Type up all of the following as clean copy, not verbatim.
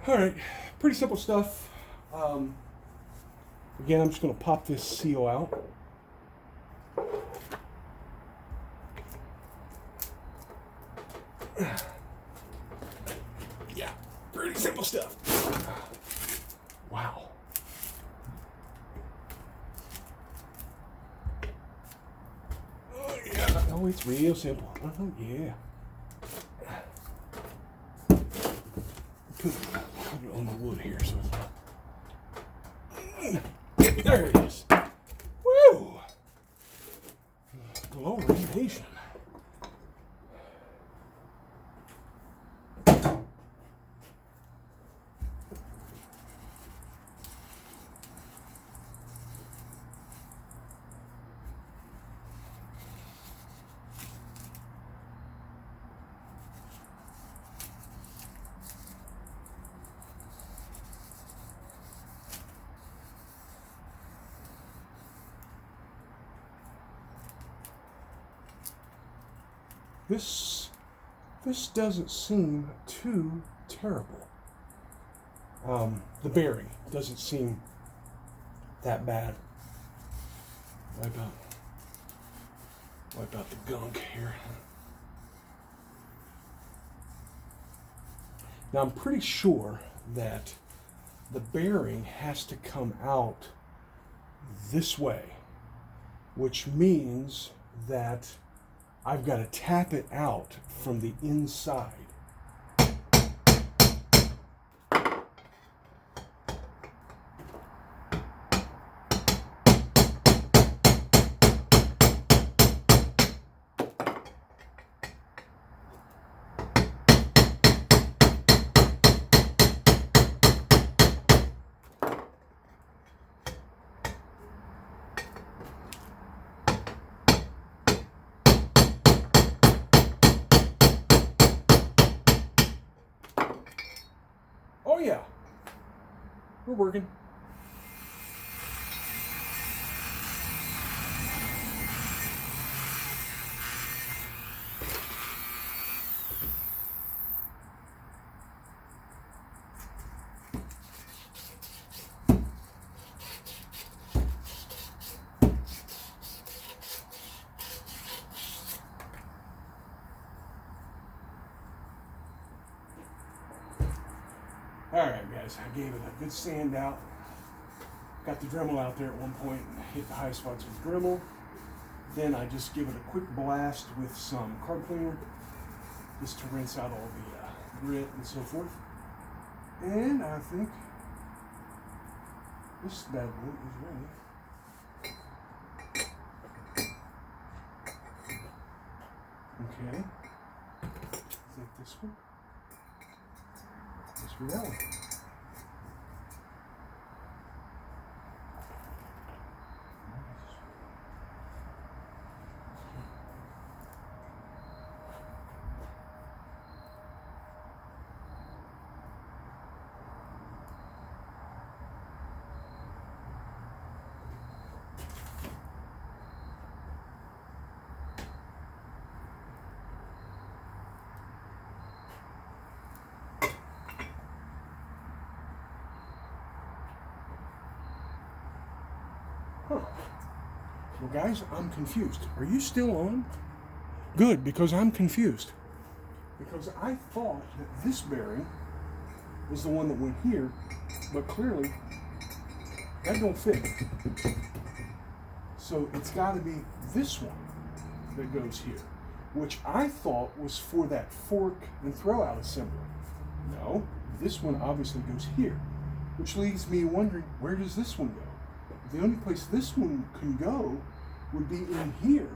All right, pretty simple stuff. Again, I'm just going to pop this seal out. Yeah, pretty simple stuff. Wow. Oh, yeah. Oh, it's real simple. Oh, yeah. Put it on the wood here. So there it is. Woo! Glorification. This doesn't seem too terrible. The bearing doesn't seem that bad. Wipe out the gunk here. Now I'm pretty sure that the bearing has to come out this way, which means that I've got to tap it out from the inside. Oh yeah, we're working. All right, guys, I gave it a good sand out. Got the Dremel out there at one point and hit the high spots with Dremel. Then I just give it a quick blast with some carb cleaner just to rinse out all the grit and so forth. And I think this bad boy is ready. Okay. Take this one. This one, that one. Well, guys, I'm confused. Are you still on? Good, because I'm confused. Because I thought that this bearing was the one that went here, but clearly that don't fit. So it's got to be this one that goes here, which I thought was for that fork and throw out assembly. No, this one obviously goes here, which leaves me wondering, where does this one go? The only place this one can go would be in here.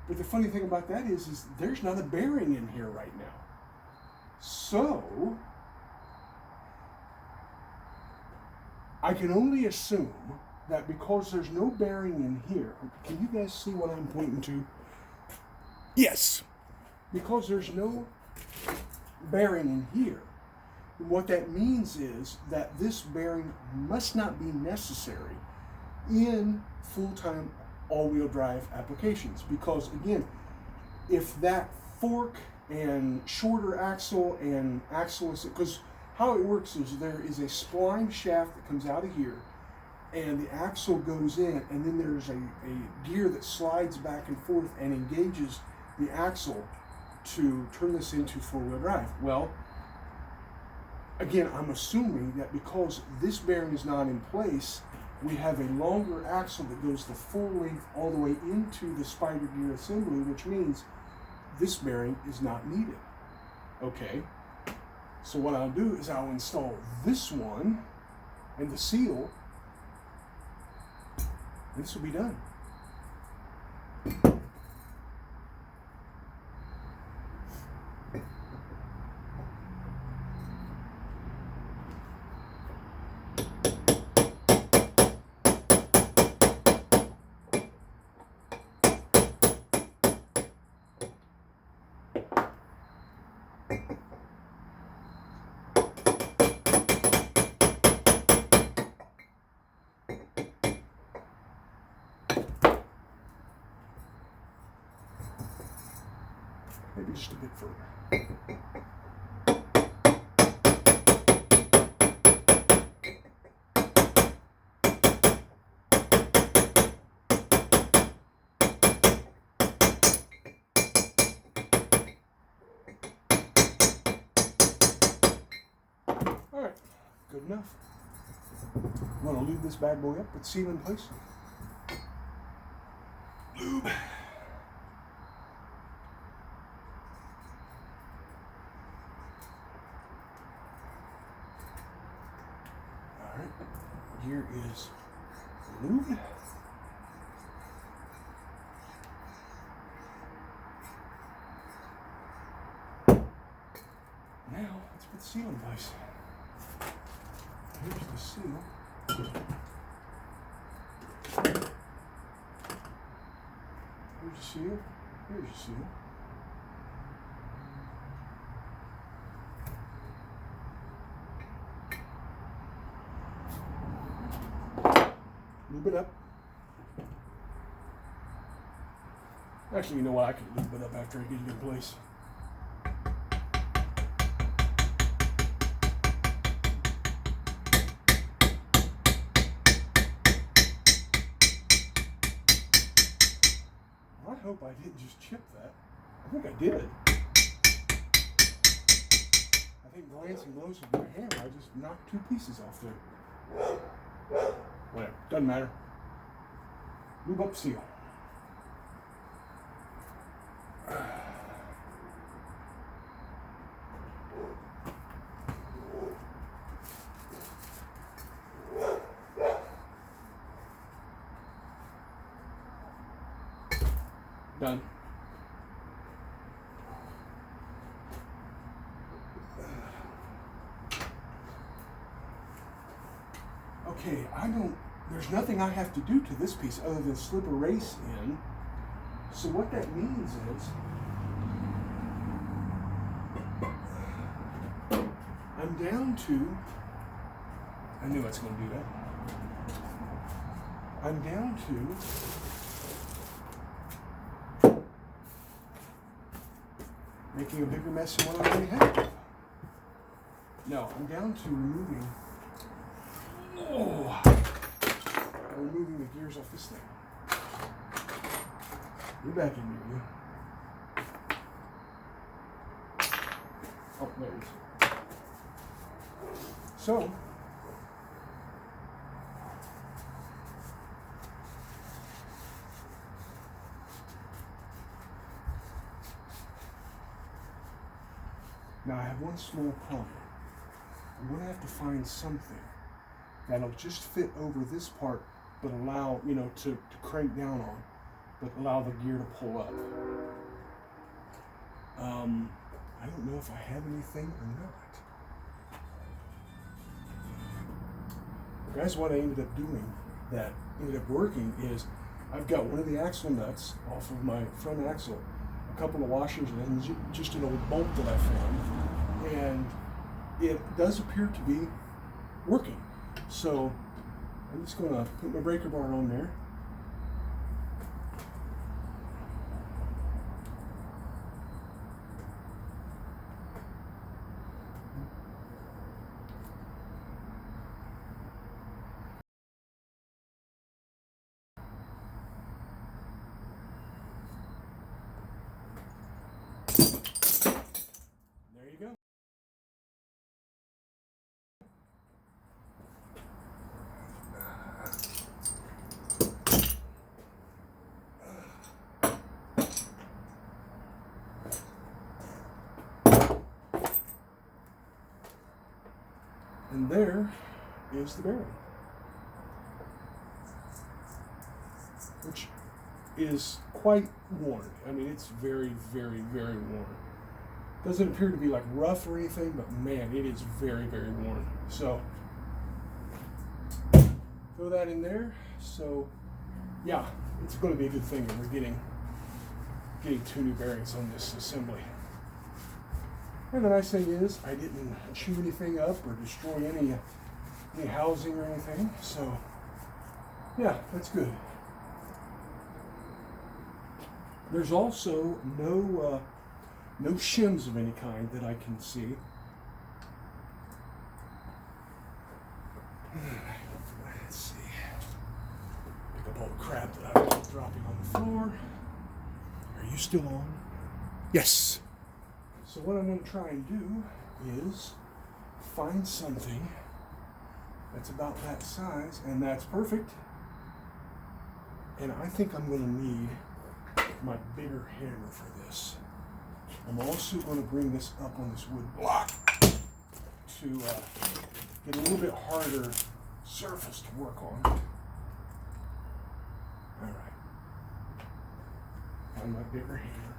But the funny thing about that is there's not a bearing in here right now. So I can only assume that because there's no bearing in here, can you guys see what I'm pointing to? Yes. Because there's no bearing in here, what that means is that this bearing must not be necessary in full-time all-wheel drive applications. Because again, if that fork and shorter axle and axle, because how it works is there is a spline shaft that comes out of here, and the axle goes in, and then there's a gear that slides back and forth and engages the axle to turn this into four-wheel drive. Well, again, I'm assuming that because this bearing is not in place, we have a longer axle that goes the full length all the way into the spider gear assembly, which means this bearing is not needed. Okay, so what I'll do is I'll install this one and the seal, and this will be done. Maybe just a bit further. All right, good enough. I'm going to lube this bad boy up with seal in place. Lube. Gear is lubed. Now let's put the seal in place. Here's the seal. Here's the seal. Here's the seal. Lube it up. Actually, you know what? I can lube it up after I get it in place. Well, I hope I didn't just chip that. I think I did. I think glancing blows with my hammer, I just knocked two pieces off there. Whatever, doesn't matter. Lube up seal. Done. Okay, there's nothing I have to do to this piece other than slip a race in. So what that means is, I'm down to, I knew I was going to do that. I'm down to making a bigger mess than what I already have. No, I'm down to removing the gears off this thing. You're back in here, you. Oh, there it is. So, now I have one small problem. I'm going to have to find something that'll just fit over this part, but allow, to crank down on, but allow the gear to pull up. I don't know if I have anything or not. Guys, what I ended up doing that ended up working is I've got one of the axle nuts off of my front axle, a couple of washers, and just an old bolt that I found, and it does appear to be working. So I'm just going to put my breaker bar on there. And there is the bearing, which is quite worn. I mean, it's very, very, very worn. Doesn't appear to be like rough or anything, but man, it is very, very worn. So throw that in there. So yeah, it's going to be a good thing that we're getting 2 new bearings on this assembly. And the nice thing is I didn't chew anything up or destroy any housing or anything. So yeah, that's good. There's also no shims of any kind that I can see. Let's see. Pick up all the crap that I was dropping on the floor. Are you still on? Yes. So what I'm going to try and do is find something that's about that size, and that's perfect. And I think I'm going to need my bigger hammer for this. I'm also going to bring this up on this wood block to get a little bit harder surface to work on. All right. Find my bigger hammer.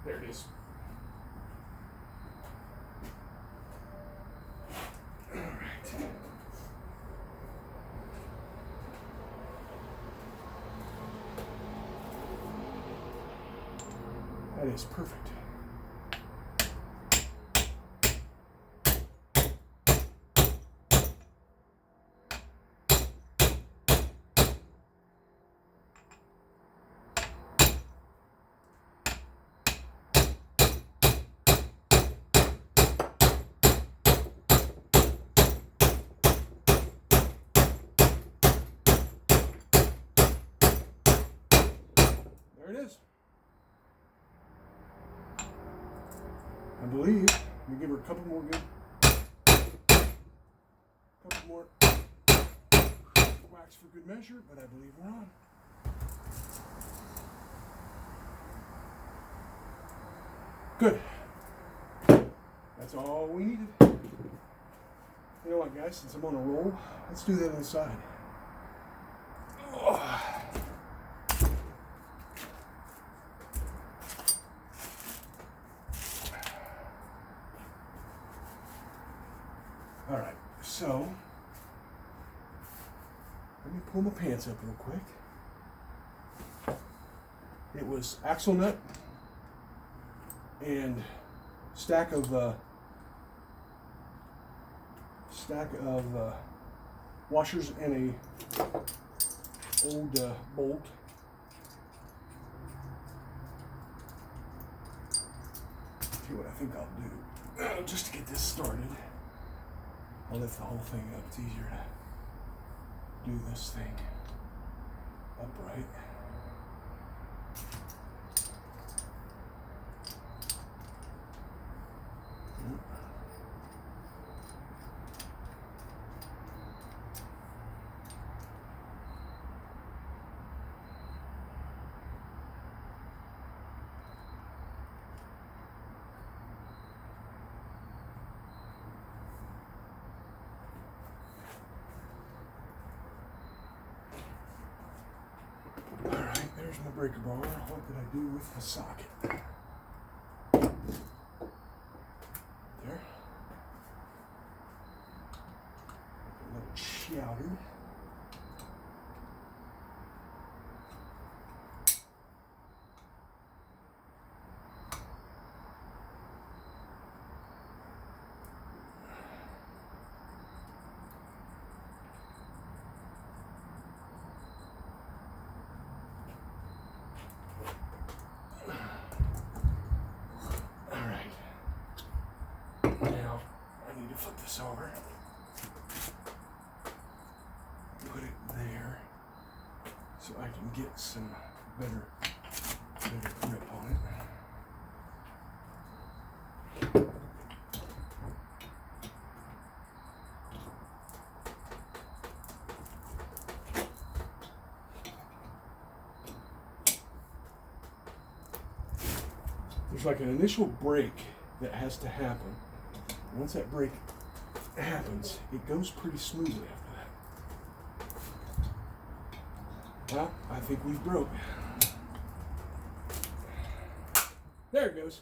There it is. All right. That is perfect. There it is. I believe we give her a couple more whacks for good measure, but I believe we're on. Good. That's all we needed. You know what, guys? Since I'm on a roll, let's do that inside. All right, so let me pull my pants up real quick. It was axle nut and stack of washers and a old bolt. See what I think I'll do just to get this started. I'll lift the whole thing up. It's easier to do this thing upright. There's my breaker bar. What did I do with the socket? There. A little chowder. Flip this over, put it there so I can get some better grip on it. there's like an initial break that has to happen. Once that break happens, it goes pretty smoothly after that. Well, I think we've broke. There it goes.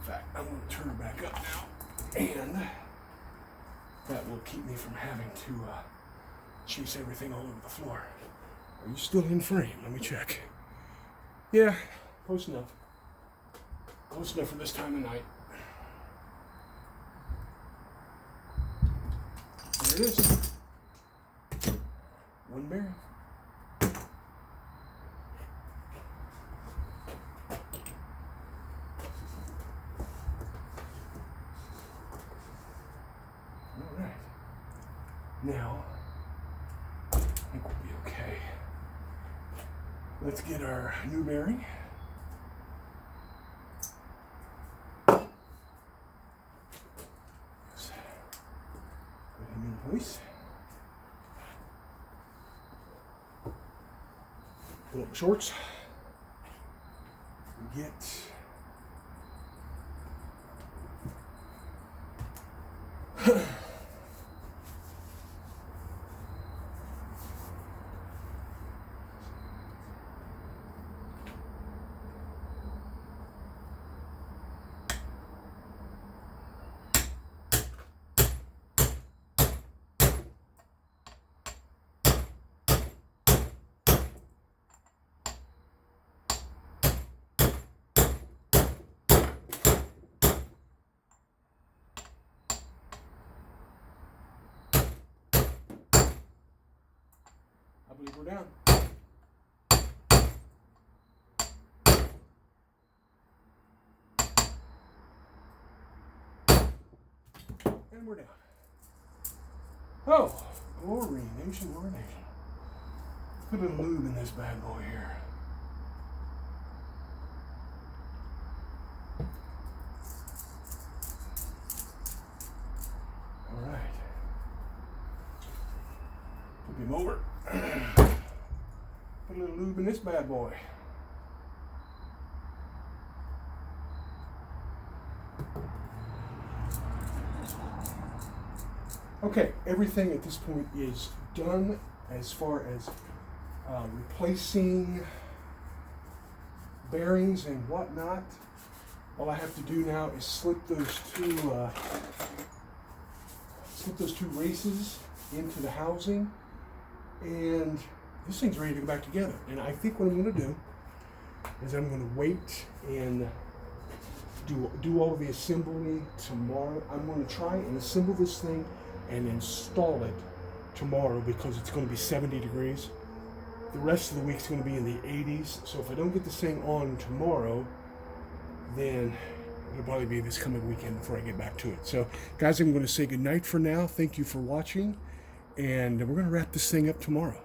In fact, I'm going to turn it back up now, and that will keep me from having to chase everything all over the floor. Are you still in frame? Let me check. Yeah, close enough. Close enough for this time of night. There it is. One bearing. All right. Now, I think we'll be okay. Let's get our new bearing. Put him in place. Pull up the shorts. Get I believe we're down. And we're down. Oh, glory, nation, glory, nation. Put a little lube in this bad boy here. All right. Flip him over. Put a little lube in this bad boy. Okay, everything at this point is done as far as replacing bearings and whatnot. All I have to do now is slip those two races into the housing, and this thing's ready to go back together. And I think what I'm going to do is I'm going to wait and do all of the assembly tomorrow. I'm going to try and assemble this thing and install it tomorrow because it's going to be 70 degrees. The rest of the week's going to be in the 80s. So if I don't get this thing on tomorrow, then it'll probably be this coming weekend before I get back to it. So guys, I'm going to say goodnight for now. Thank you for watching, and we're going to wrap this thing up tomorrow.